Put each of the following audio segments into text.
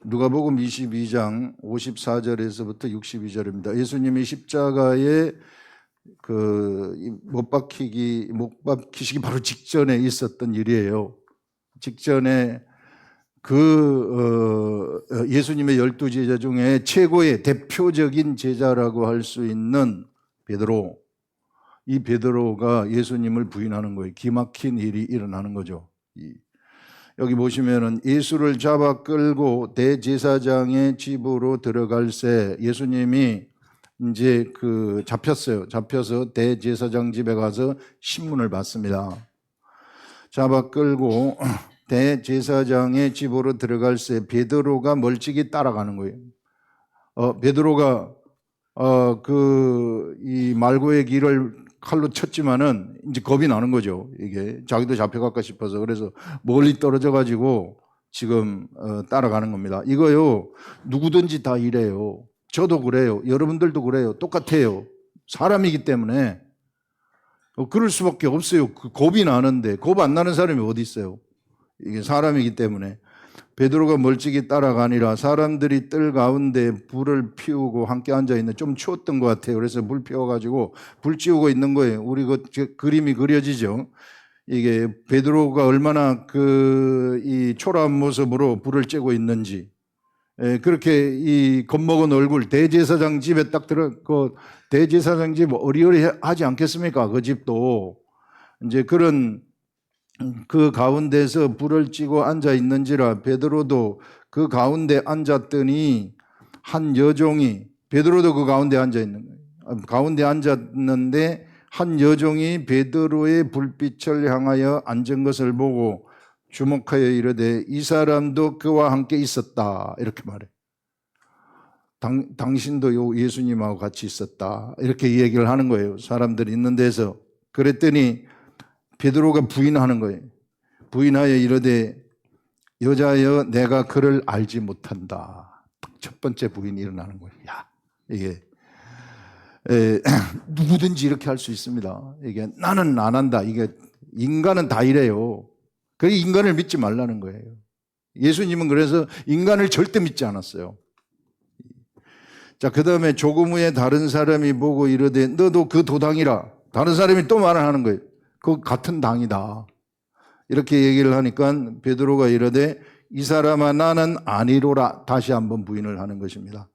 누가복음 22장 54절에서부터 62절입니다. 예수님이 십자가에 못 박히시기 바로 직전에 있었던 일이에요. 직전에 예수님의 12제자 중에 최고의 대표적인 제자라고 할 수 있는 베드로, 이 베드로가 예수님을 부인하는 거예요. 기막힌 일이 일어나는 거죠. 여기 보시면은 예수를 잡아 끌고 대제사장의 집으로 들어갈새 예수님이 이제 잡혔어요. 잡혀서 대제사장 집에 가서 신문을 받습니다. 잡아 끌고 대제사장의 집으로 들어갈새 베드로가 멀찍이 따라가는 거예요. 베드로가 이 말고의 길을 칼로 쳤지만은 이제 겁이 나는 거죠. 이게 자기도 잡혀갈까 싶어서. 그래서 멀리 떨어져 가지고 지금 따라가는 겁니다. 이거요, 누구든지 다 이래요. 저도 그래요. 여러분들도 그래요. 똑같아요. 사람이기 때문에 그럴 수밖에 없어요. 겁이 나는데 겁 안 나는 사람이 어디 있어요? 이게 사람이기 때문에. 베드로가 멀찍이 따라가니라 사람들이 뜰 가운데 불을 피우고 함께 앉아있는, 좀 추웠던 것 같아요. 그래서 불 피워가지고 불 지우고 있는 거예요. 우리 그림이 그려지죠. 이게 베드로가 얼마나 이 초라한 모습으로 불을 쬐고 있는지. 그렇게 이 겁먹은 얼굴, 대제사장 집에 딱 대제사장 집 어리어리하지 않겠습니까? 그 집도. 이제 그런 그 가운데서 불을 쬐고 앉아 있는지라 베드로도 그 가운데 앉았더니 한 여종이, 베드로도 그 가운데 앉아 있는 거예요. 가운데 앉았는데 한 여종이 베드로의 불빛을 향하여 앉은 것을 보고 주목하여 이르되 이 사람도 그와 함께 있었다, 이렇게 말해. 당신도 예수님하고 같이 있었다, 이렇게 얘기를 하는 거예요. 사람들이 있는 데서. 그랬더니 베드로가 부인하는 거예요. 부인하여 이르되 여자여 내가 그를 알지 못한다. 첫 번째 부인이 일어나는 거예요. 이게 누구든지 이렇게 할 수 있습니다. 이게 나는 안 한다. 이게 인간은 다 이래요. 그 인간을 믿지 말라는 거예요. 예수님은 그래서 인간을 절대 믿지 않았어요. 자, 그 다음에 조금 후에 다른 사람이 보고 이르되 너도 그 도당이라. 다른 사람이 또 말을 하는 거예요. 그 같은 당이다. 이렇게 얘기를 하니까 베드로가 이르되 이 사람아 나는 아니로라. 다시 한번 부인을 하는 것입니다.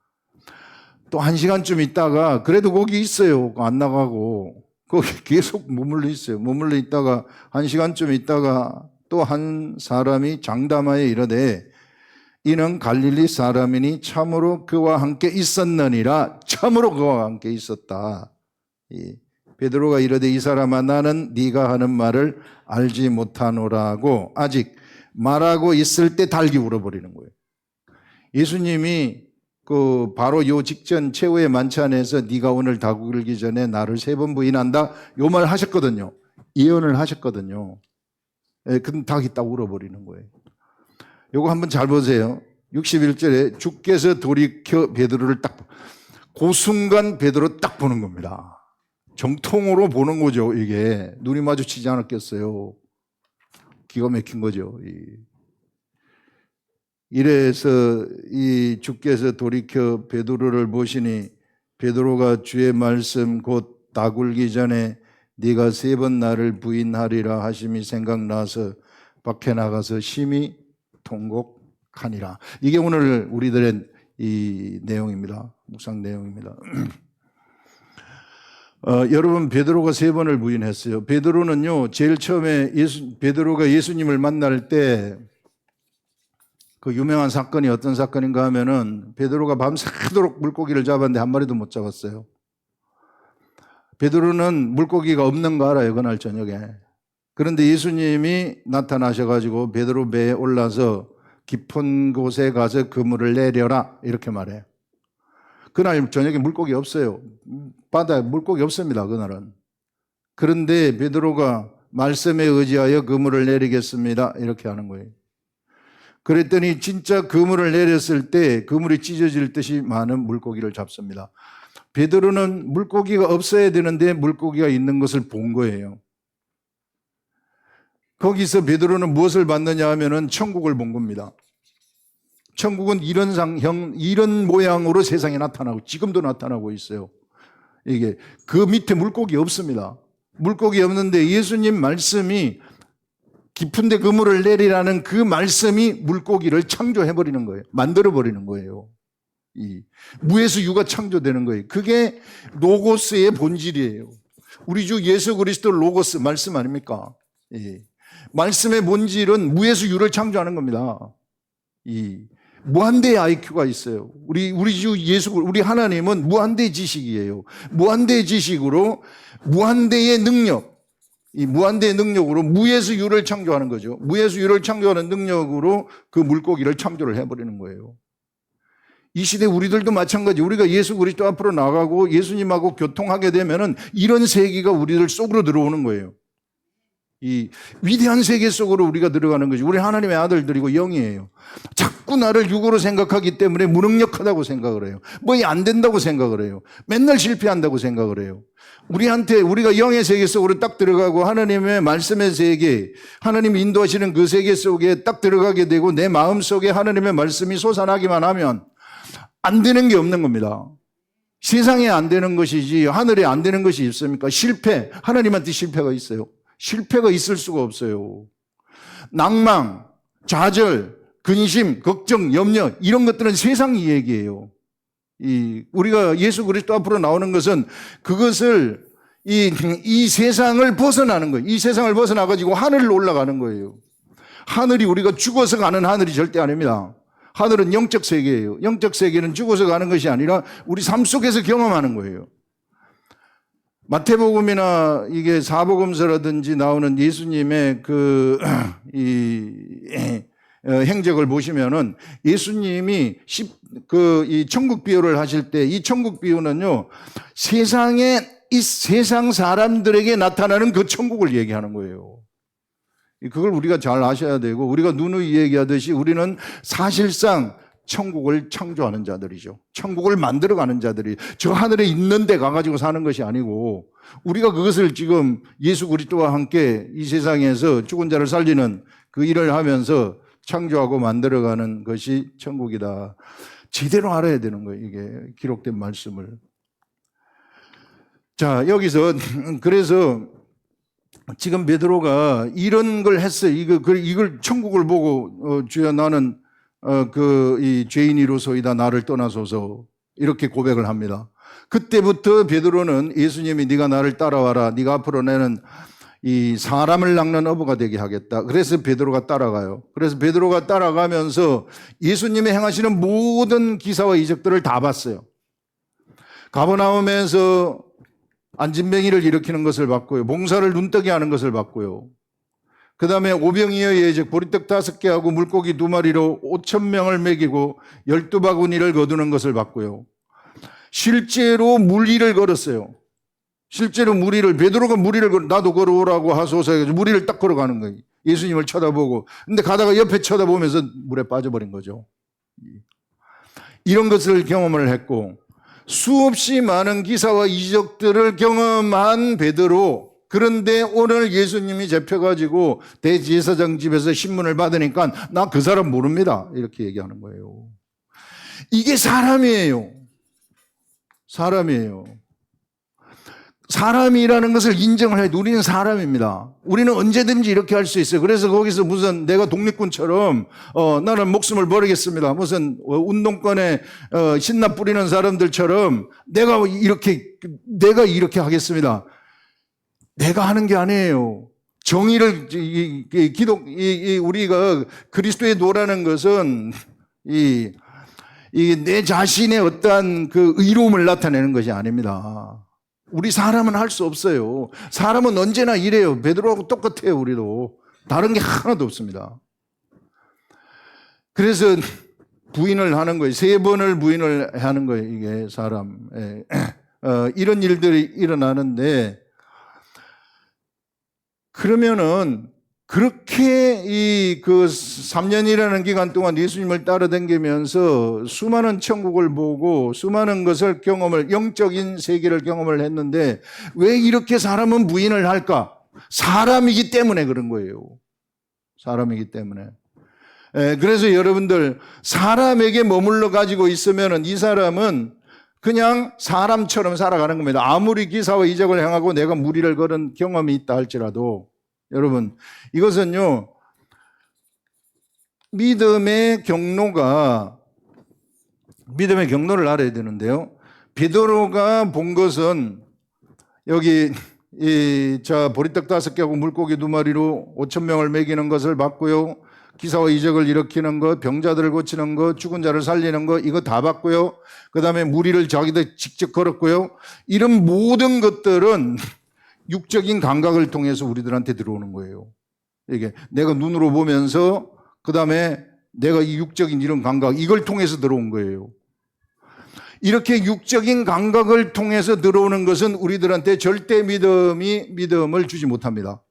또 1시간쯤 있다가 그래도 거기 있어요. 안 나가고 거기 계속 머물러 있어요. 머물러 있다가 1시간쯤 있다가 또 한 사람이 장담하여 이르되 이는 갈릴리 사람이니 참으로 그와 함께 있었느니라. 참으로 그와 함께 있었다. 베드로가 이르되 이 사람아 나는 네가 하는 말을 알지 못하노라고 아직 말하고 있을 때 달기 울어버리는 거예요. 예수님이 바로 요 직전 최후의 만찬에서 네가 오늘 닭 울기 전에 나를 3번 부인한다, 요 말 하셨거든요. 예언을 하셨거든요. 근데 닭이 딱 울어버리는 거예요. 요거 한번 잘 보세요. 61절에 주께서 돌이켜 베드로를 그 순간 베드로 딱 보는 겁니다. 정통으로 보는 거죠. 이게 눈이 마주치지 않았겠어요. 기가 막힌 거죠. 이래서 이 주께서 돌이켜 베드로를 보시니 베드로가 주의 말씀 곧 닭 울기 전에 네가 3번 나를 부인하리라 하심이 생각나서 밖에 나가서 심히 통곡하니라. 이게 오늘 우리들의 이 내용입니다. 묵상 내용입니다. 여러분, 베드로가 3번을 부인했어요. 베드로는요, 제일 처음에 베드로가 예수님을 만날 때 그 유명한 사건이 어떤 사건인가 하면은 베드로가 밤새도록 물고기를 잡았는데 한 마리도 못 잡았어요. 베드로는 물고기가 없는 거 알아요, 그날 저녁에. 그런데 예수님이 나타나셔가지고 베드로 배에 올라서 깊은 곳에 가서 그물을 내려라, 이렇게 말해요. 그날 저녁에 물고기 없어요. 바다에 물고기 없습니다, 그날은. 그런데 베드로가 말씀에 의지하여 그물을 내리겠습니다, 이렇게 하는 거예요. 그랬더니 진짜 그물을 내렸을 때 그물이 찢어질 듯이 많은 물고기를 잡습니다. 베드로는 물고기가 없어야 되는데 물고기가 있는 것을 본 거예요. 거기서 베드로는 무엇을 봤느냐 하면은 천국을 본 겁니다. 천국은 이런 이런 모양으로 세상에 나타나고 지금도 나타나고 있어요. 이게 그 밑에 물고기 없습니다. 물고기 없는데 예수님 말씀이 깊은데 그물을 내리라는 그 말씀이 물고기를 창조해버리는 거예요. 만들어버리는 거예요. 이 무에서 유가 창조되는 거예요. 그게 로고스의 본질이에요. 우리 주 예수 그리스도 로고스 말씀 아닙니까? 예. 말씀의 본질은 무에서 유를 창조하는 겁니다. 이 무한대의 IQ가 있어요. 우리 주 예수, 우리 하나님은 무한대의 지식이에요. 무한대의 지식으로 무한대의 능력, 이 무한대의 능력으로 무에서 유를 창조하는 거죠. 무에서 유를 창조하는 능력으로 그 물고기를 창조를 해버리는 거예요. 이 시대 우리들도 마찬가지. 우리가 예수 그리스도 앞으로 나가고 예수님하고 교통하게 되면은 이런 세계가 우리들 속으로 들어오는 거예요. 이 위대한 세계 속으로 우리가 들어가는 거죠. 우리 하나님의 아들들이고 영이에요. 자꾸 나를 육으로 생각하기 때문에 무능력하다고 생각을 해요. 뭐 안 된다고 생각을 해요. 맨날 실패한다고 생각을 해요. 우리가 영의 세계 속으로 딱 들어가고 하나님의 말씀의 세계, 하나님이 인도하시는 그 세계 속에 딱 들어가게 되고 내 마음 속에 하나님의 말씀이 솟아나기만 하면 안 되는 게 없는 겁니다. 세상에 안 되는 것이지 하늘에 안 되는 것이 있습니까? 실패, 하나님한테 실패가 있어요. 실패가 있을 수가 없어요. 낭망, 좌절, 근심, 걱정, 염려 이런 것들은 세상 이야기예요. 우리가 예수 그리스도 앞으로 나오는 것은 그것을 이 세상을 벗어나는 거예요. 이 세상을 벗어나 가지고 하늘로 올라가는 거예요. 하늘이 우리가 죽어서 가는 하늘이 절대 아닙니다. 하늘은 영적 세계예요. 영적 세계는 죽어서 가는 것이 아니라 우리 삶 속에서 경험하는 거예요. 마태복음이나 이게 사복음서라든지 나오는 예수님의 행적을 보시면은 예수님이 이 천국 비유를 하실 때 이 천국 비유는요, 이 세상 사람들에게 나타나는 그 천국을 얘기하는 거예요. 그걸 우리가 잘 아셔야 되고, 우리가 누누이 얘기하듯이 우리는 사실상 천국을 창조하는 자들이죠. 천국을 만들어가는 자들이 저 하늘에 있는 데 가가지고 사는 것이 아니고 우리가 그것을 지금 예수 그리스도와 함께 이 세상에서 죽은 자를 살리는 그 일을 하면서 창조하고 만들어가는 것이 천국이다. 제대로 알아야 되는 거예요. 이게 기록된 말씀을. 자, 여기서 그래서 지금 베드로가 이런 걸 했어요. 이걸 천국을 보고 주여 나는 이 죄인이로소이다 나를 떠나소서 이렇게 고백을 합니다. 그때부터 베드로는 예수님이 네가 나를 따라와라. 네가 앞으로 나는 이 사람을 낚는 어부가 되게 하겠다. 그래서 베드로가 따라가요. 그래서 베드로가 따라가면서 예수님이 행하시는 모든 기사와 이적들을 다 봤어요. 가버나움에서 안진뱅이를 일으키는 것을 봤고요. 봉사를 눈뜨게 하는 것을 봤고요. 그 다음에 오병이어의 즉 보리떡 5개 하고 물고기 2마리로 5,000명을 먹이고 12바구니를 거두는 것을 봤고요. 실제로 물 위를 걸었어요. 실제로 물 위를, 베드로가 물 위를 나도 걸어오라고 하소서 해가지고 물 위를 딱 걸어가는 거예요. 예수님을 쳐다보고. 근데 가다가 옆에 쳐다보면서 물에 빠져버린 거죠. 이런 것을 경험을 했고 수없이 많은 기사와 이적들을 경험한 베드로, 그런데 오늘 예수님이 잡혀가지고 대제사장 집에서 신문을 받으니까 나 그 사람 모릅니다. 이렇게 얘기하는 거예요. 이게 사람이에요. 사람이에요. 사람이라는 것을 인정을 해야 돼. 우리는 사람입니다. 우리는 언제든지 이렇게 할 수 있어요. 그래서 거기서 무슨 내가 독립군처럼 나는 목숨을 버리겠습니다. 무슨 운동권에 신나 뿌리는 사람들처럼 내가 이렇게 하겠습니다. 내가 하는 게 아니에요. 정의를 우리가 그리스도의 도라는 것은 내 자신의 어떠한 그 의로움을 나타내는 것이 아닙니다. 우리 사람은 할 수 없어요. 사람은 언제나 이래요. 베드로하고 똑같아요. 우리도 다른 게 하나도 없습니다. 그래서 부인을 하는 거예요. 3번을 부인을 하는 거예요. 이게 사람 이런 일들이 일어나는데, 그러면은 그렇게 그 3년이라는 기간 동안 예수님을 따라다니면서 수많은 천국을 보고 수많은 것을 영적인 세계를 경험을 했는데 왜 이렇게 사람은 부인을 할까? 사람이기 때문에 그런 거예요. 사람이기 때문에. 그래서 여러분들 사람에게 머물러 가지고 있으면 이 사람은 그냥 사람처럼 살아가는 겁니다. 아무리 기사와 이적을 행하고 내가 무리를 걸은 경험이 있다 할지라도 여러분 이것은요 믿음의 경로를 알아야 되는데요. 베드로가 본 것은 여기 보리떡 5개하고 물고기 2마리로 5,000명을 먹이는 것을 봤고요. 기사와 이적을 일으키는 것, 병자들을 고치는 것, 죽은 자를 살리는 것, 이거 다 봤고요. 그 다음에 무리를 자기들 직접 걸었고요. 이런 모든 것들은 육적인 감각을 통해서 우리들한테 들어오는 거예요. 이게 내가 눈으로 보면서 그 다음에 내가 이 육적인 이런 감각, 이걸 통해서 들어온 거예요. 이렇게 육적인 감각을 통해서 들어오는 것은 우리들한테 절대 믿음을 주지 못합니다.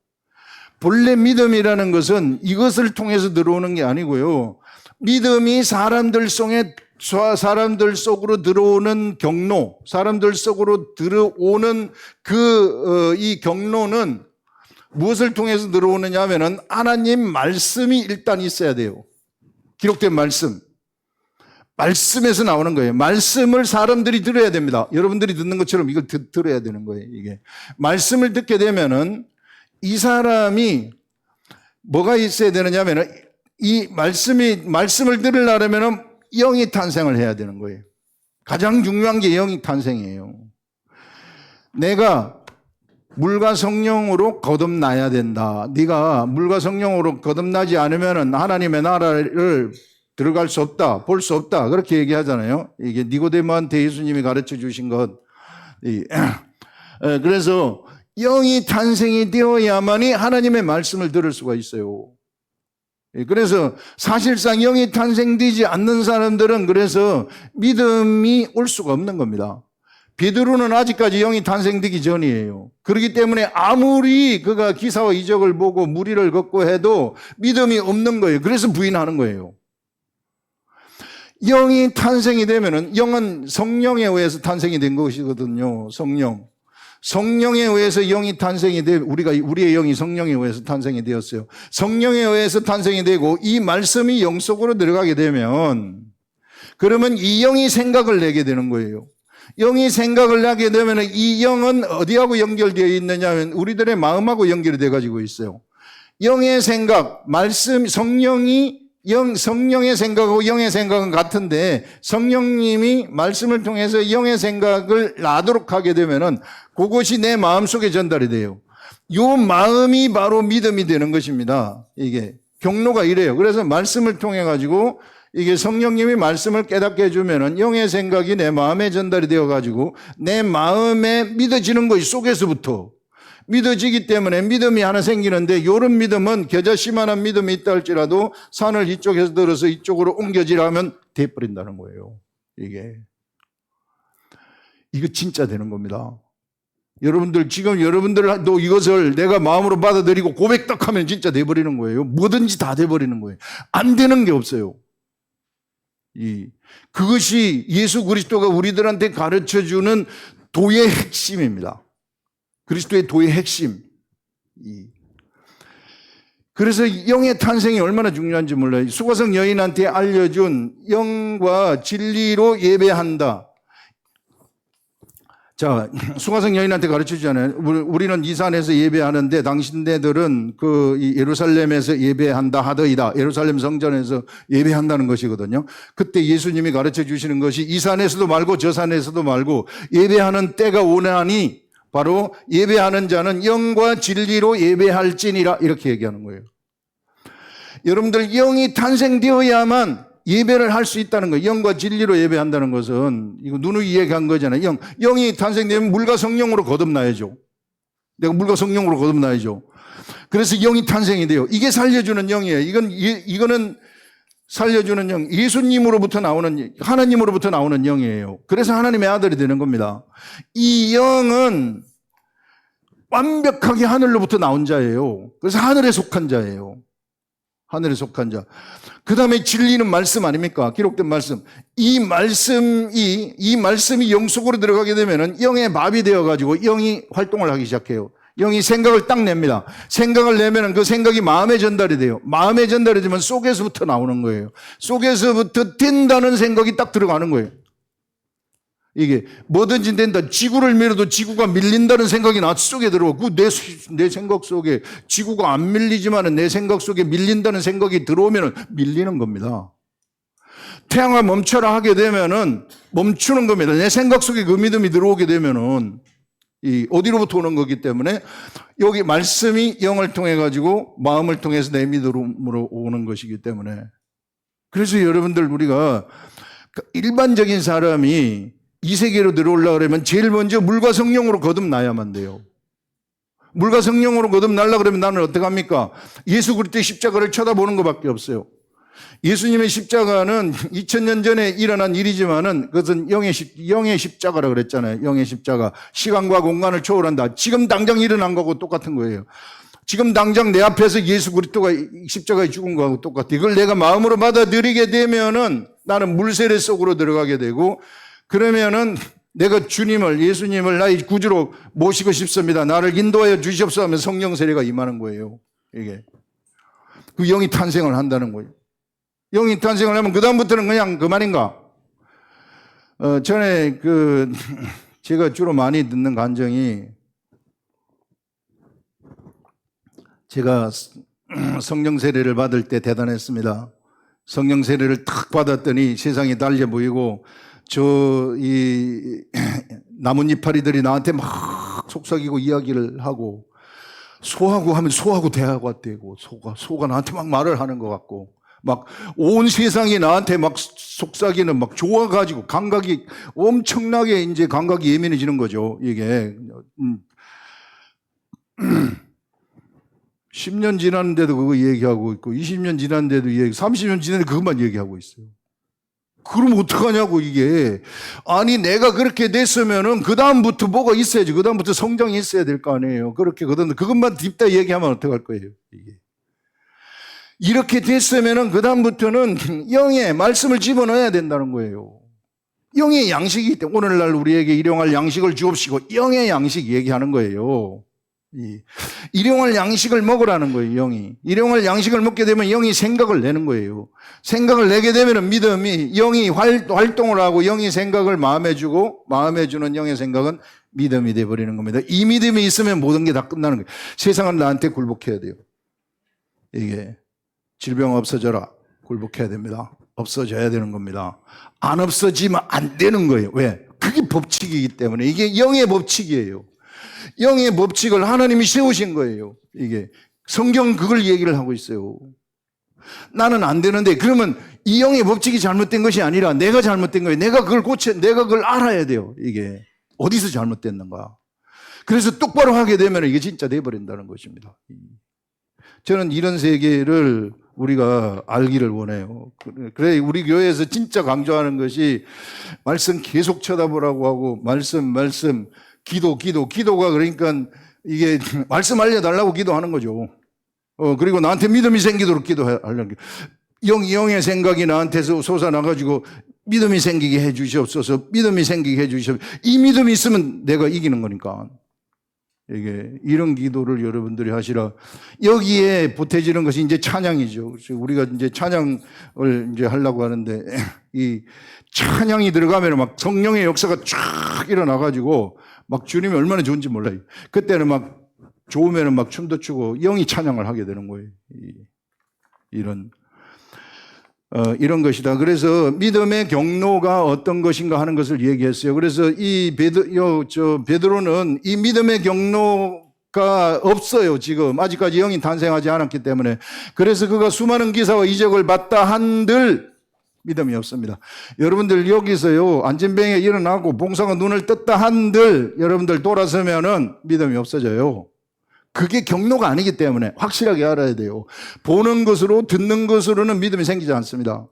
본래 믿음이라는 것은 이것을 통해서 들어오는 게 아니고요. 믿음이 사람들 속으로 들어오는 경로, 사람들 속으로 들어오는 이 경로는 무엇을 통해서 들어오느냐 하면은 하나님 말씀이 일단 있어야 돼요. 기록된 말씀에서 나오는 거예요. 말씀을 사람들이 들어야 됩니다. 여러분들이 듣는 것처럼 이걸 들어야 되는 거예요. 이게 말씀을 듣게 되면은 이 사람이 뭐가 있어야 되느냐 하면은 이 말씀을 들으려면은 영이 탄생을 해야 되는 거예요. 가장 중요한 게 영이 탄생이에요. 내가 물과 성령으로 거듭나야 된다. 네가 물과 성령으로 거듭나지 않으면은 하나님의 나라를 들어갈 수 없다, 볼 수 없다. 그렇게 얘기하잖아요. 이게 니고데모한테 예수님이 가르쳐 주신 것. 그래서 영이 탄생이 되어야만이 하나님의 말씀을 들을 수가 있어요. 그래서 사실상 영이 탄생되지 않는 사람들은 그래서 믿음이 올 수가 없는 겁니다. 베드로는 아직까지 영이 탄생되기 전이에요. 그렇기 때문에 아무리 그가 기사와 이적을 보고 무리를 걷고 해도 믿음이 없는 거예요. 그래서 부인하는 거예요. 영이 탄생이 되면은 영은 성령에 의해서 탄생이 된 것이거든요. 성령에 의해서 영이 탄생이 우리의 영이 성령에 의해서 탄생이 되었어요. 성령에 의해서 탄생이 되고 이 말씀이 영 속으로 들어가게 되면 그러면 이 영이 생각을 내게 되는 거예요. 영이 생각을 나게 되면 이 영은 어디하고 연결되어 있느냐 하면 우리들의 마음하고 연결이 되어 가지고 있어요. 영의 생각, 성령의 생각하고 영의 생각은 같은데 성령님이 말씀을 통해서 영의 생각을 나도록 하게 되면은 그것이 내 마음속에 전달이 돼요. 이 마음이 바로 믿음이 되는 것입니다. 이게 경로가 이래요. 그래서 말씀을 통해 가지고 이게 성령님이 말씀을 깨닫게 해주면은 영의 생각이 내 마음에 전달이 되어 가지고 내 마음에 믿어지는 것 속에서부터 믿어지기 때문에 믿음이 하나 생기는데 이런 믿음은 겨자씨만한 믿음이 있다 할지라도 산을 이쪽에서 들어서 이쪽으로 옮겨지라면 돼버린다는 거예요. 이거 진짜 되는 겁니다. 지금 여러분들도 이것을 내가 마음으로 받아들이고 고백 딱 하면 진짜 돼버리는 거예요. 뭐든지 다 돼버리는 거예요. 안 되는 게 없어요. 그것이 예수 그리스도가 우리들한테 가르쳐주는 도의 핵심입니다. 그리스도의 도의 핵심. 그래서 영의 탄생이 얼마나 중요한지 몰라요. 수가성 여인한테 알려준 영과 진리로 예배한다. 자, 수가성 여인한테 가르쳐 주잖아요. 우리는 이 산에서 예배하는데 당신네들은 예루살렘에서 예배한다 하더이다. 예루살렘 성전에서 예배한다는 것이거든요. 그때 예수님이 가르쳐 주시는 것이 이 산에서도 말고 저 산에서도 말고 예배하는 때가 오나니 바로 예배하는 자는 영과 진리로 예배할지니라 이렇게 얘기하는 거예요. 여러분들 영이 탄생되어야만 예배를 할 수 있다는 거예요. 영과 진리로 예배한다는 것은 이거 누누이 얘기한 거잖아요. 영이 탄생되면 물과 성령으로 거듭나야죠. 내가 물과 성령으로 거듭나야죠. 그래서 영이 탄생이 돼요. 이게 살려주는 영이에요. 이거는 살려주는 영, 예수님으로부터 나오는, 하나님으로부터 나오는 영이에요. 그래서 하나님의 아들이 되는 겁니다. 이 영은 완벽하게 하늘로부터 나온 자예요. 그래서 하늘에 속한 자예요. 하늘에 속한 자. 그 다음에 진리는 말씀 아닙니까? 기록된 말씀. 이 말씀이 영 속으로 들어가게 되면은 영의 밥이 되어가지고 영이 활동을 하기 시작해요. 영이 생각을 딱 냅니다. 생각을 내면 그 생각이 마음에 전달이 돼요. 마음에 전달이 되면 속에서부터 나오는 거예요. 속에서부터 된다는 생각이 딱 들어가는 거예요. 이게 뭐든지 된다. 지구를 밀어도 지구가 밀린다는 생각이 나 속에 들어오고 내 생각 속에 지구가 안 밀리지만 내 생각 속에 밀린다는 생각이 들어오면 밀리는 겁니다. 태양아 멈춰라 하게 되면은 멈추는 겁니다. 내 생각 속에 그 믿음이 들어오게 되면은 어디로부터 오는 거기 때문에 여기 말씀이 영을 통해 가지고 마음을 통해서 내 믿음으로 오는 것이기 때문에 그래서 여러분들 우리가 일반적인 사람이 이 세계로 들어오려고 그러면 제일 먼저 물과 성령으로 거듭나야만 돼요. 물과 성령으로 거듭나려고 그러면 나는 어떡합니까? 예수 그리스도의 십자가를 쳐다보는 것밖에 없어요. 예수님의 십자가는 2000년 전에 일어난 일이지만은 그것은 영의 십자가라 그랬잖아요. 영의 십자가. 시간과 공간을 초월한다. 지금 당장 일어난 거하고 똑같은 거예요. 지금 당장 내 앞에서 예수 그리스도가 십자가에 죽은 거하고 똑같아. 이걸 내가 마음으로 받아들이게 되면은 나는 물세례 속으로 들어가게 되고 그러면은 내가 주님을 예수님을 나의 구주로 모시고 싶습니다. 나를 인도하여 주시옵소서 하면 성령 세례가 임하는 거예요. 이게 그 영이 탄생을 한다는 거예요. 영이 탄생을 하면 그다음부터는 그냥 그만인가? 전에 제가 주로 많이 듣는 간증이 제가 성령 세례를 받을 때 대단했습니다. 성령 세례를 탁 받았더니 세상이 달려 보이고 이 나뭇잎파리들이 나한테 막 속삭이고 이야기를 하고 소하고 하면 소하고 대화가 되고 소가 나한테 막 말을 하는 것 같고 막 온 세상이 나한테 막 속삭이는 막 좋아가지고 감각이 엄청나게 이제 감각이 예민해지는 거죠. 이게 10년 지났는데도 그거 얘기하고 있고 20년 지났는데도 30년 지났는데 그것만 얘기하고 있어요. 그럼 어떡하냐고 이게. 아니 내가 그렇게 됐으면은 그다음부터 뭐가 있어야지. 그다음부터 성장이 있어야 될 거 아니에요. 그것만 딥다 얘기하면 어떡할 거예요. 이게. 이렇게 됐으면은 그다음부터는 영의 말씀을 집어넣어야 된다는 거예요. 영의 양식이기 때문에 오늘날 우리에게 일용할 양식을 주옵시고 영의 양식 얘기하는 거예요. 일용할 양식을 먹으라는 거예요. 영이. 일용할 양식을 먹게 되면 영이 생각을 내는 거예요. 생각을 내게 되면 믿음이 영이 활동을 하고 영이 생각을 마음에 주고 마음에 주는 영의 생각은 믿음이 돼버리는 겁니다. 이 믿음이 있으면 모든 게 다 끝나는 거예요. 세상은 나한테 굴복해야 돼요. 이게 질병 없어져라. 굴복해야 됩니다. 없어져야 되는 겁니다. 안 없어지면 안 되는 거예요. 왜? 그게 법칙이기 때문에. 이게 영의 법칙이에요. 영의 법칙을 하나님이 세우신 거예요. 이게 성경 그걸 얘기를 하고 있어요. 나는 안 되는데 그러면 이 영의 법칙이 잘못된 것이 아니라 내가 잘못된 거예요. 내가 그걸 알아야 돼요. 이게 어디서 잘못됐는가. 그래서 똑바로 하게 되면 이게 진짜 돼버린다는 것입니다. 저는 이런 세계를 우리가 알기를 원해요. 그래 우리 교회에서 진짜 강조하는 것이 말씀 계속 쳐다보라고 하고 말씀 기도가 그러니까 이게 말씀 알려달라고 기도하는 거죠. 그리고 나한테 믿음이 생기도록 기도하려는 게 영의 생각이 나한테서 솟아나가지고 믿음이 생기게 해 주시옵소서. 믿음이 생기게 해 주시옵소서. 이 믿음이 있으면 내가 이기는 거니까. 이게 이런 기도를 여러분들이 하시라. 여기에 보태지는 것이 이제 찬양이죠. 그래서 우리가 이제 찬양을 이제 하려고 하는데 이 찬양이 들어가면 막 성령의 역사가 쫙 일어나가지고 막 주님이 얼마나 좋은지 몰라요. 그때는 막 좋으면 막 춤도 추고 영이 찬양을 하게 되는 거예요. 이런 것이다. 그래서 믿음의 경로가 어떤 것인가 하는 것을 얘기했어요. 그래서 베드로는 이 믿음의 경로가 없어요. 지금 아직까지 영이 탄생하지 않았기 때문에. 그래서 그가 수많은 기사와 이적을 받다 한들 믿음이 없습니다. 여러분들 여기서요 안진병에 일어나고 봉사가 눈을 떴다 한들 여러분들 돌아서면은 믿음이 없어져요. 그게 경로가 아니기 때문에 확실하게 알아야 돼요. 보는 것으로 듣는 것으로는 믿음이 생기지 않습니다.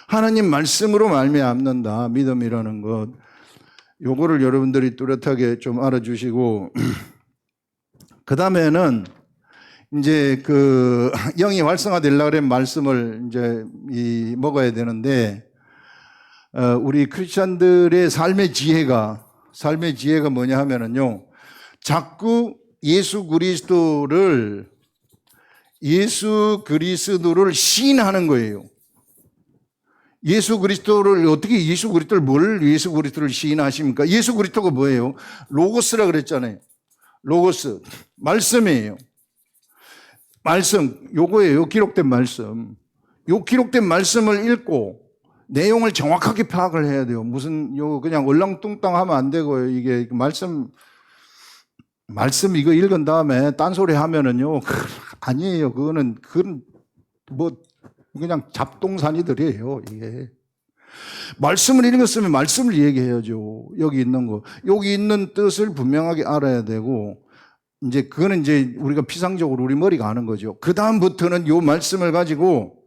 하나님 말씀으로 말미암는다. 믿음이라는 것. 요거를 여러분들이 뚜렷하게 좀 알아주시고 그 다음에는 이제 영이 활성화되려고 하면 말씀을 이제 먹어야 되는데 우리 크리스천들의 삶의 지혜가 뭐냐 하면은요. 자꾸 예수 그리스도를 시인하는 거예요. 예수 그리스도를 어떻게 뭘 예수 그리스도를 시인하십니까? 예수 그리스도가 뭐예요? 로고스라 그랬잖아요. 로고스. 말씀이에요. 말씀. 요거예요. 기록된 말씀. 요 기록된 말씀을 읽고 내용을 정확하게 파악을 해야 돼요. 그냥 얼렁뚱땅 하면 안 되고요. 이게 말씀 이거 읽은 다음에 딴소리 하면은요. 아니에요. 그건 그냥 잡동사니들이에요. 이게. 말씀을 읽었으면 말씀을 얘기해야죠. 여기 있는 뜻을 분명하게 알아야 되고, 그거는 우리가 피상적으로 우리 머리가 아는 거죠. 그 다음부터는 요 말씀을 가지고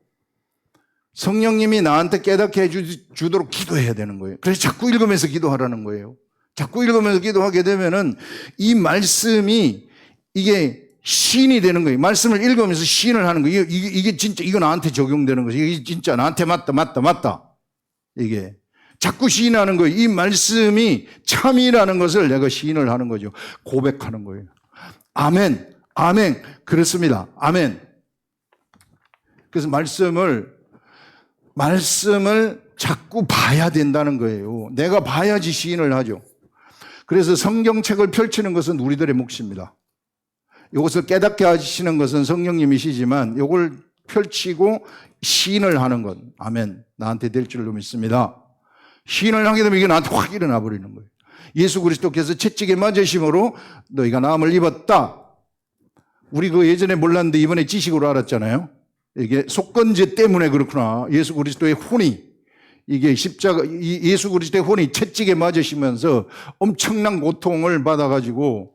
성령님이 나한테 깨닫게 해주도록 기도해야 되는 거예요. 그래서 자꾸 읽으면서 기도하라는 거예요. 자꾸 읽으면서 기도하게 되면은 이 말씀이 이게 시인이 되는 거예요. 말씀을 읽으면서 시인을 하는 거예요. 이게 진짜, 이거 나한테 적용되는 거죠. 이게 진짜 나한테 맞다. 이게. 자꾸 시인하는 거예요. 이 말씀이 참이라는 것을 내가 시인을 하는 거죠. 고백하는 거예요. 아멘. 그렇습니다. 아멘. 그래서 말씀을 자꾸 봐야 된다는 거예요. 내가 봐야지 시인을 하죠. 그래서 성경책을 펼치는 것은 우리들의 몫입니다. 이것을 깨닫게 하시는 것은 성령님이시지만 이걸 펼치고 시인을 하는 것. 아멘. 나한테 될 줄로 믿습니다. 시인을 하게 되면 이게 나한테 확 일어나 버리는 거예요. 예수 그리스도께서 채찍에 맞으심으로 너희가 나음을 입었다. 우리 예전에 몰랐는데 이번에 지식으로 알았잖아요. 이게 속건제 때문에 그렇구나. 예수 그리스도의 혼이, 이게 예수 그리스도의 혼이 채찍에 맞으시면서 엄청난 고통을 받아가지고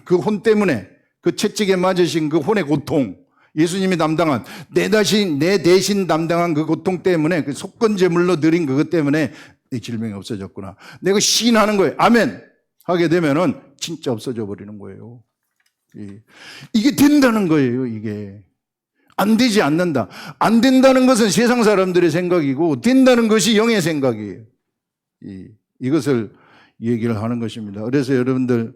그 혼 때문에, 그 채찍에 맞으신 그 혼의 고통, 예수님이 담당한, 내 대신 담당한 그 고통 때문에, 그 속건제물로 드린 그것 때문에 이 질병이 없어졌구나. 내가 시인하는 거예요. 아멘! 하게 되면은 진짜 없어져 버리는 거예요. 이게 된다는 거예요, 이게. 안 되지 않는다. 안 된다는 것은 세상 사람들의 생각이고, 된다는 것이 영의 생각이에요. 이것을 얘기를 하는 것입니다. 그래서 여러분들,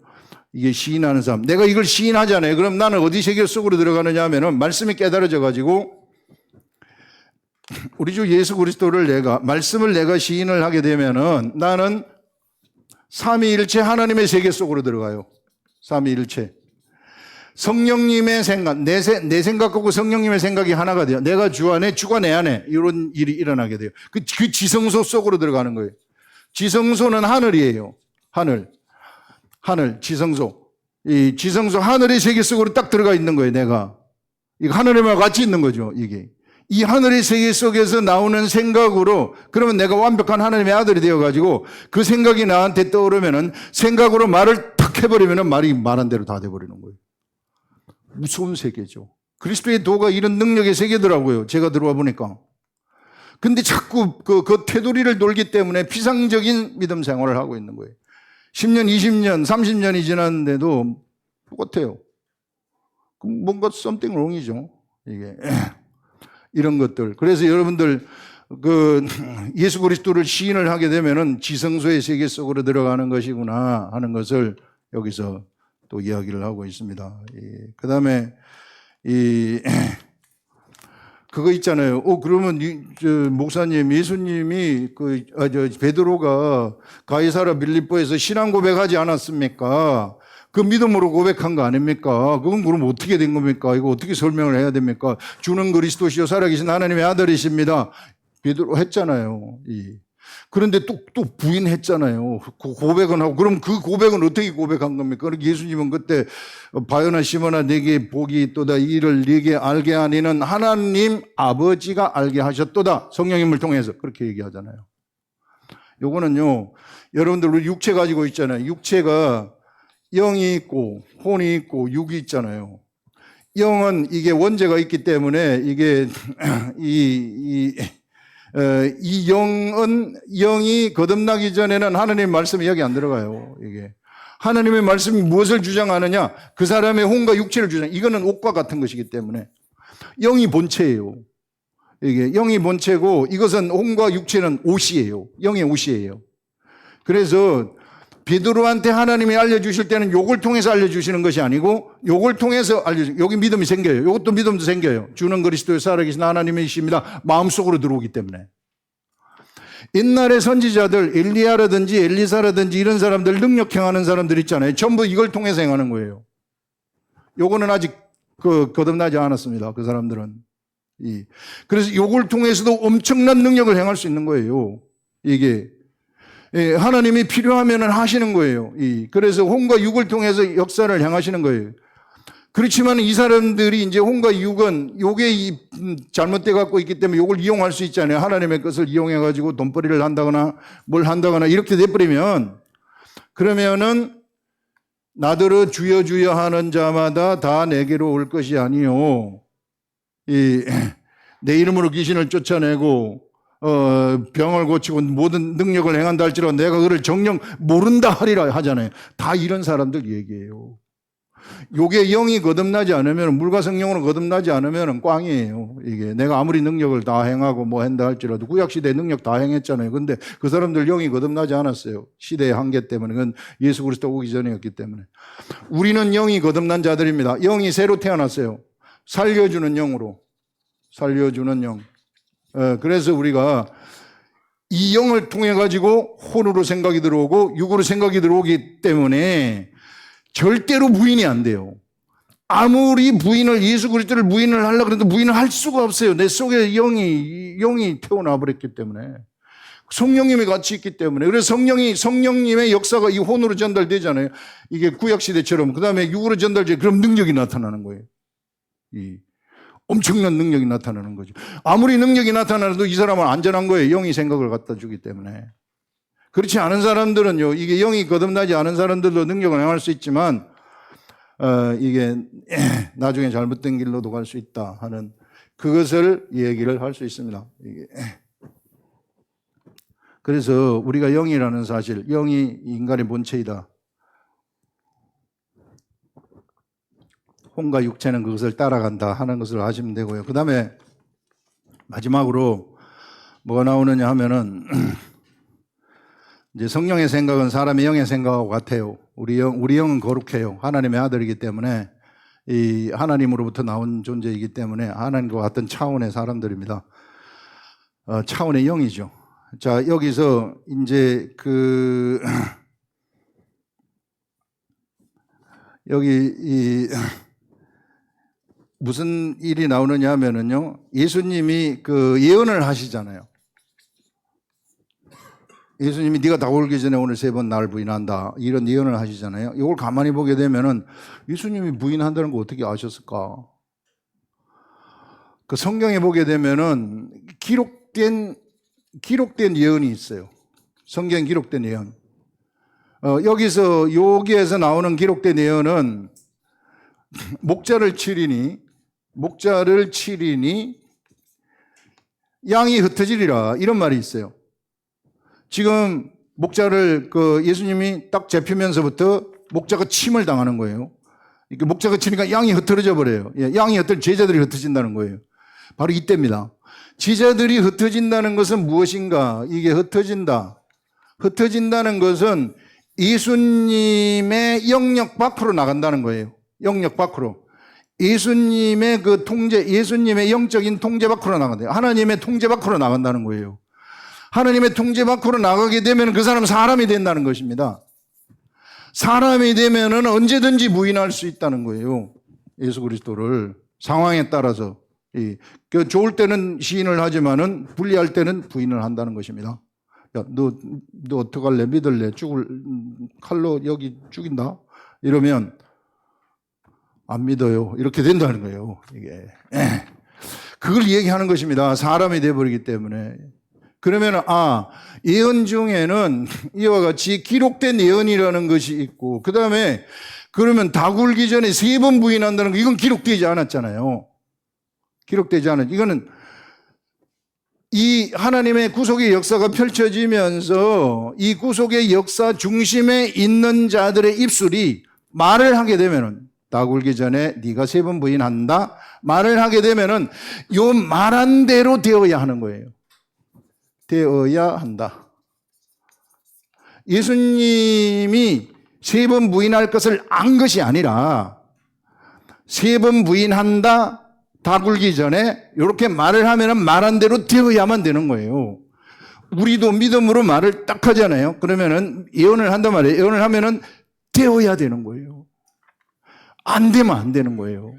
이게 시인하는 사람, 내가 이걸 시인하잖아요. 그럼 나는 어디 세계 속으로 들어가느냐 하면은 말씀이 깨달아져 가지고 우리 주 예수 그리스도를 말씀을 내가 시인을 하게 되면은 나는 삼위일체 하나님의 세계 속으로 들어가요. 삼위일체. 성령님의 생각, 내 생각하고 성령님의 생각이 하나가 돼요. 내가 주 안에, 주가 내 안에, 이런 일이 일어나게 돼요. 그 지성소 속으로 들어가는 거예요. 지성소는 하늘이에요. 하늘, 지성소. 이 지성소 하늘의 세계 속으로 딱 들어가 있는 거예요, 내가. 이거 하늘에만 같이 있는 거죠, 이게. 이 하늘의 세계 속에서 나오는 생각으로, 그러면 내가 완벽한 하나님의 아들이 되어가지고 그 생각이 나한테 떠오르면은 생각으로 말을 탁 해버리면은 말이 말한 대로 다 돼버리는 거예요. 무서운 세계죠. 그리스도의 도가 이런 능력의 세계더라고요. 제가 들어와 보니까. 근데 자꾸 그 테두리를 돌기 때문에 피상적인 믿음 생활을 하고 있는 거예요. 10년, 20년, 30년이 지났는데도 똑같아요. 뭔가 something wrong이죠. 이게. 이런 것들. 그래서 여러분들, 예수 그리스도를 시인을 하게 되면은 지성소의 세계 속으로 들어가는 것이구나 하는 것을 여기서 또 이야기를 하고 있습니다. 그 다음에, 그거 있잖아요. 그러면 목사님, 예수님이 베드로가 가이사라 빌립보에서 신앙 고백하지 않았습니까? 그 믿음으로 고백한 거 아닙니까? 그건 그럼 어떻게 된 겁니까? 이거 어떻게 설명을 해야 됩니까? 주는 그리스도시요 살아계신 하나님의 아들이십니다. 베드로 했잖아요. 그런데 또 부인했잖아요. 그 고백은 하고. 그럼 그 고백은 어떻게 고백한 겁니까? 예수님은 그때 바요나 시몬아 내게 복이 있도다. 이를 네게 알게 하니는 하나님 아버지가 알게 하셨도다. 성령님을 통해서 그렇게 얘기하잖아요. 요거는요, 여러분들 우리 육체 가지고 있잖아요. 육체가 영이 있고 혼이 있고 육이 있잖아요. 영은 이게 원죄가 있기 때문에 이게 이 영이 거듭나기 전에는 하나님의 말씀이 여기 안 들어가요. 이게 하나님의 말씀이 무엇을 주장하느냐? 그 사람의 혼과 육체를 이거는 옷과 같은 것이기 때문에 영이 본체예요. 이게 영이 본체고 이것은 혼과 육체는 옷이에요. 영의 옷이에요. 그래서 베드로한테 하나님이 알려주실 때는 욕을 통해서 알려주시는 것이 아니고 욕을 통해서 여기 믿음이 생겨요. 이것도 믿음도 생겨요. 주는 그리스도의 살아계신 하나님이십니다. 마음속으로 들어오기 때문에. 옛날의 선지자들 엘리야라든지 엘리사라든지 이런 사람들 능력 행하는 사람들 있잖아요. 전부 이걸 통해서 행하는 거예요. 요거는 아직 거듭나지 않았습니다. 그 사람들은. 그래서 요걸 통해서도 엄청난 능력을 행할 수 있는 거예요. 이게 하나님이 필요하면 하시는 거예요. 그래서 혼과 육을 통해서 역사를 행하시는 거예요. 그렇지만 이 사람들이 이제 혼과 육은 요게 잘못돼 갖고 있기 때문에 요걸 이용할 수 있잖아요. 하나님의 것을 이용해 가지고 돈벌이를 한다거나 뭘 한다거나 이렇게 돼버리면 그러면은 나더러 주여 주여 하는 자마다 다 내게로 올 것이 아니요. 내 이름으로 귀신을 쫓아내고 병을 고치고 모든 능력을 행한다 할지라도 내가 그를 정녕 모른다 하리라 하잖아요. 다 이런 사람들 얘기예요. 요게 영이 거듭나지 않으면, 물과 성령으로 거듭나지 않으면 꽝이에요. 이게 내가 아무리 능력을 다 행하고 뭐 한다 할지라도 구약시대에 능력 다 행했잖아요. 근데 그 사람들 영이 거듭나지 않았어요. 시대의 한계 때문에. 그건 예수 그리스도 오기 전이었기 때문에. 우리는 영이 거듭난 자들입니다. 영이 새로 태어났어요. 살려주는 영으로. 살려주는 영. 그래서 우리가 이 영을 통해 가지고 혼으로 생각이 들어오고 육으로 생각이 들어오기 때문에 절대로 부인이 안 돼요. 아무리 예수 그리스도를 부인을 하려고 해도 부인을 할 수가 없어요. 내 속에 영이 태어나 버렸기 때문에. 성령님이 같이 있기 때문에. 그래서 성령님의 역사가 이 혼으로 전달되잖아요. 이게 구약시대처럼. 그 다음에 육으로 전달되죠. 그럼 능력이 나타나는 거예요. 엄청난 능력이 나타나는 거죠. 아무리 능력이 나타나도 이 사람은 안전한 거예요. 영이 생각을 갖다 주기 때문에. 그렇지 않은 사람들은요, 이게 영이 거듭나지 않은 사람들도 능력을 행할 수 있지만, 이게 나중에 잘못된 길로도 갈 수 있다 하는 그것을 얘기를 할 수 있습니다. 그래서 우리가 영이라는 사실, 영이 인간의 본체이다. 혼과 육체는 그것을 따라간다 하는 것을 아시면 되고요. 그 다음에 마지막으로 뭐가 나오느냐 하면은 이제 성령의 생각은 사람의 영의 생각하고 같아요. 우리 영은 거룩해요. 하나님의 아들이기 때문에 이 하나님으로부터 나온 존재이기 때문에 하나님과 같은 차원의 사람들입니다. 차원의 영이죠. 자, 여기서 이제 여기 무슨 일이 나오느냐 하면은요, 예수님이 예언을 하시잖아요. 예수님이 네가 다가오기 전에 오늘 3번 나를 부인한다. 이런 예언을 하시잖아요. 이걸 가만히 보게 되면은 예수님이 부인한다는 거 어떻게 아셨을까? 그 성경에 보게 되면은 기록된 예언이 있어요. 성경에 기록된 예언. 여기에서 나오는 기록된 예언은 목자를 치리니 양이 흩어지리라. 이런 말이 있어요. 지금 목자를 예수님이 딱 잡히면서부터 목자가 침을 당하는 거예요. 이렇게 목자가 치니까 양이 흩어져 버려요. 양이 제자들이 흩어진다는 거예요. 바로 이때입니다. 제자들이 흩어진다는 것은 무엇인가? 이게 흩어진다는 것은 예수님의 영역 밖으로 나간다는 거예요. 영역 밖으로. 예수님의 예수님의 영적인 통제 밖으로 나간다. 하나님의 통제 밖으로 나간다는 거예요. 하나님의 통제 밖으로 나가게 되면 그 사람은 사람이 된다는 것입니다. 사람이 되면은 언제든지 부인할 수 있다는 거예요. 예수 그리스도를. 상황에 따라서. 좋을 때는 시인을 하지만은 불리할 때는 부인을 한다는 것입니다. 야, 너 어떡할래? 믿을래? 칼로 여기 죽인다? 이러면 안 믿어요. 이렇게 된다는 거예요. 이게. 그걸 얘기하는 것입니다. 사람이 돼버리기 때문에. 그러면 예언 중에는 이와 같이 기록된 예언이라는 것이 있고, 그 다음에 그러면 다 굴기 전에 3번 부인한다는 거, 이건 기록되지 않았잖아요. 이거는 이 하나님의 구속의 역사가 펼쳐지면서 이 구속의 역사 중심에 있는 자들의 입술이 말을 하게 되면은, 다 굴기 전에 네가 3번 부인한다 말을 하게 되면은 요 말한 대로 되어야 하는 거예요. 되어야 한다. 예수님이 3번 부인할 것을 안 것이 아니라 3번 부인한다 다 굴기 전에 이렇게 말을 하면 말한 대로 되어야만 되는 거예요. 우리도 믿음으로 말을 딱 하잖아요. 그러면은 예언을 한단 말이에요. 예언을 하면은 되어야 되는 거예요. 안 되면 안 되는 거예요.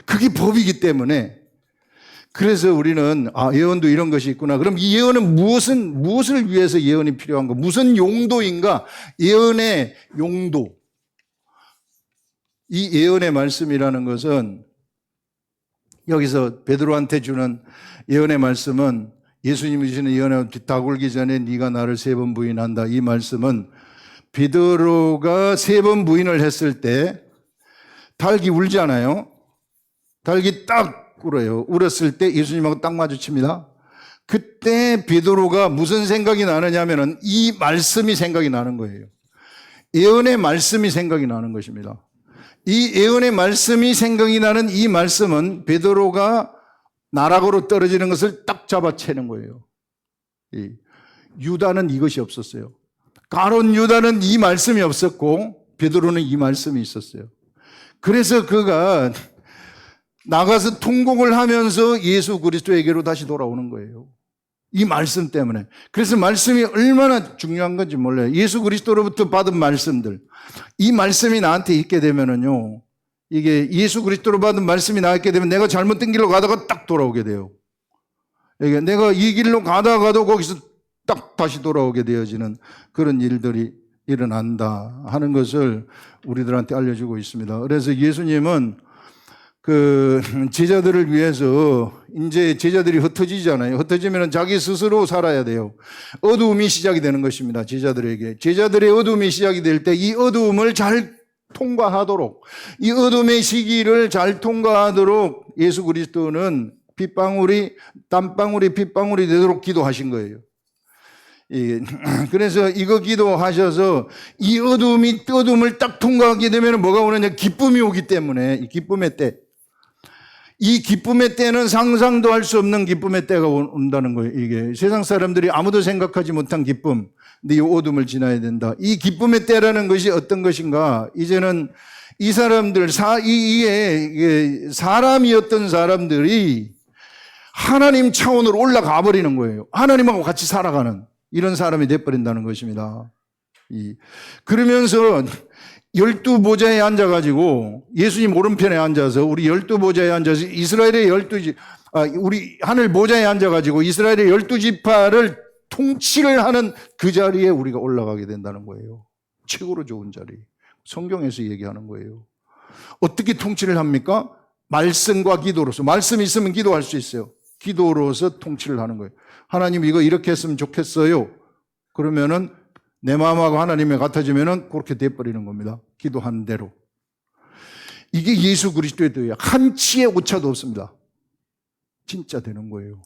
그게 법이기 때문에. 그래서 우리는 예언도 이런 것이 있구나. 그럼 이 예언은 무엇을 위해서 예언이 필요한가? 무슨 용도인가? 예언의 용도. 이 예언의 말씀이라는 것은 여기서 베드로한테 주는 예언의 말씀은 예수님이 주시는 예언의 다 굴기 전에 네가 나를 3번 부인한다. 이 말씀은 베드로가 3번 부인을 했을 때 닭이 울잖아요. 닭이 딱 울어요. 울었을 때 예수님하고 딱 마주칩니다. 그때 베드로가 무슨 생각이 나느냐면은 이 말씀이 생각이 나는 거예요. 예언의 말씀이 생각이 나는 것입니다. 이 예언의 말씀이 생각이 나는 이 말씀은 베드로가 나락으로 떨어지는 것을 딱 잡아채는 거예요. 유다는 이것이 없었어요. 가룟 유다는 이 말씀이 없었고 베드로는 이 말씀이 있었어요. 그래서 그가 나가서 통곡을 하면서 예수 그리스도에게로 다시 돌아오는 거예요. 이 말씀 때문에. 그래서 말씀이 얼마나 중요한 건지 몰라요. 예수 그리스도로부터 받은 말씀들. 이 말씀이 나한테 있게 되면은요, 이게 예수 그리스도로 받은 말씀이 나있게 되면 내가 잘못된 길로 가다가 딱 돌아오게 돼요. 이게 내가 이 길로 가다가도 거기서 딱 다시 돌아오게 되어지는 그런 일들이 일어난다 하는 것을 우리들한테 알려주고 있습니다. 그래서 예수님은 그 제자들을 위해서 이제 제자들이 흩어지잖아요. 흩어지면 자기 스스로 살아야 돼요. 어두움이 시작이 되는 것입니다. 제자들에게. 제자들의 어두움이 시작이 될 때 이 어두움을 잘 통과하도록, 이 어둠의 시기를 잘 통과하도록 예수 그리스도는 땀방울이 핏방울이 되도록 기도하신 거예요. 그래서 이거 기도하셔서 이 어둠을 딱 통과하게 되면 뭐가 오느냐? 기쁨이 오기 때문에, 이 기쁨의 때. 이 기쁨의 때는 상상도 할 수 없는 기쁨의 때가 온다는 거예요. 이게 세상 사람들이 아무도 생각하지 못한 기쁨. 근데 이 어둠을 지나야 된다. 이 기쁨의 때라는 것이 어떤 것인가? 이제는 이 사람들, 사람이었던 사람들이 하나님 차원으로 올라가 버리는 거예요. 하나님하고 같이 살아가는 이런 사람이 돼버린다는 것입니다. 그러면서 12보좌에 앉아가지고 예수님 오른편에 앉아서 우리 12보좌에 앉아서 이스라엘의 우리 하늘 보좌에 앉아가지고 이스라엘의 12지파를 통치를 하는 그 자리에 우리가 올라가게 된다는 거예요. 최고로 좋은 자리. 성경에서 얘기하는 거예요. 어떻게 통치를 합니까? 말씀과 기도로서. 말씀이 있으면 기도할 수 있어요. 기도로서 통치를 하는 거예요. 하나님 이거 이렇게 했으면 좋겠어요. 그러면은 내 마음하고 하나님이 같아지면은 그렇게 돼버리는 겁니다. 기도하는 대로. 이게 예수 그리스도의 도예요. 한치의 오차도 없습니다. 진짜 되는 거예요.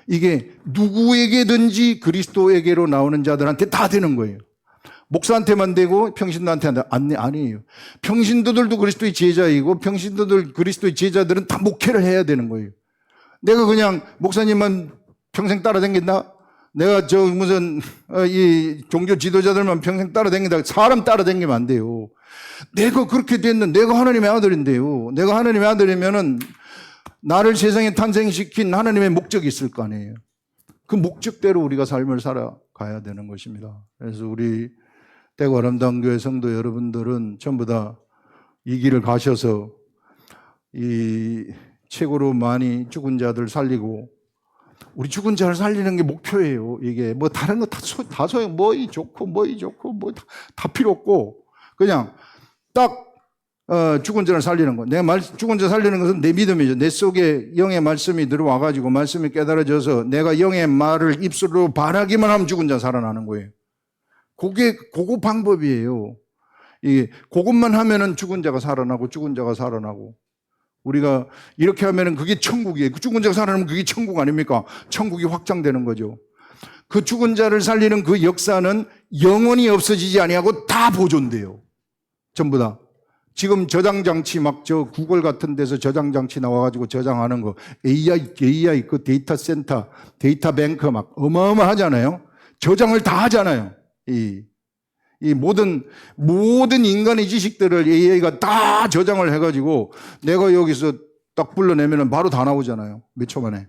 이게 누구에게든지 그리스도에게로 나오는 자들한테 다 되는 거예요. 목사한테만 되고 평신도한테 아니에요. 평신도들도 그리스도의 제자이고 평신도들 그리스도의 제자들은 다 목회를 해야 되는 거예요. 내가 그냥 목사님만 평생 따라다닌다? 내가 이 종교 지도자들만 평생 따라다닌다. 사람 따라다니면 안 돼요. 내가 그렇게 됐는데, 내가 하나님의 아들인데요. 내가 하나님의 아들이면은 나를 세상에 탄생시킨 하나님의 목적이 있을 거 아니에요. 그 목적대로 우리가 삶을 살아가야 되는 것입니다. 그래서 우리 대구 아름다운 교회 성도 여러분들은 전부 다 이 길을 가셔서 이 최고로 많이 죽은 자들 살리고, 우리 죽은 자를 살리는 게 목표예요. 이게 뭐 다른 거 다 소용, 뭐이 좋고 뭐 다 필요 없고 그냥 딱 죽은 자를 살리는 거. 죽은 자 살리는 것은 내 믿음이죠. 내 속에 영의 말씀이 들어와가지고 말씀이 깨달아져서 내가 영의 말을 입술로 말하기만 하면 죽은 자 살아나는 거예요. 그거 방법이에요. 그것만 하면은 죽은 자가 살아나고. 우리가 이렇게 하면은 그게 천국이에요. 그 죽은 자가 살아나면 그게 천국 아닙니까? 천국이 확장되는 거죠. 그 죽은 자를 살리는 그 역사는 영원히 없어지지 아니하고 다 보존돼요. 전부 다. 지금 저장장치 구글 같은 데서 저장장치 나와가지고 저장하는 거, AI 그 데이터 센터, 데이터 뱅크 어마어마하잖아요. 저장을 다 하잖아요. 이 모든 인간의 지식들을 AI가 다 저장을 해가지고 내가 여기서 딱 불러내면 바로 다 나오잖아요. 몇 초 만에.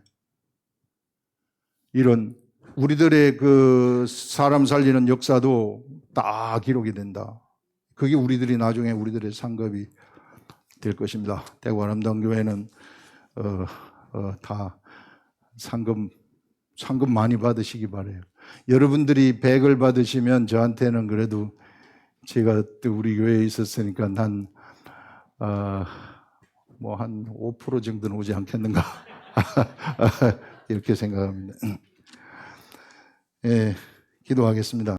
이런 우리들의 그 사람 살리는 역사도 다 기록이 된다. 그게 우리들이 나중에 우리들의 상급이 될 것입니다. 대구 아름다운교회는 다 상금 많이 받으시기 바라요. 여러분들이 100을 받으시면 저한테는 그래도 제가 또 우리 교회에 있었으니까 뭐 한 5% 정도는 오지 않겠는가 이렇게 생각합니다. 예, 기도하겠습니다.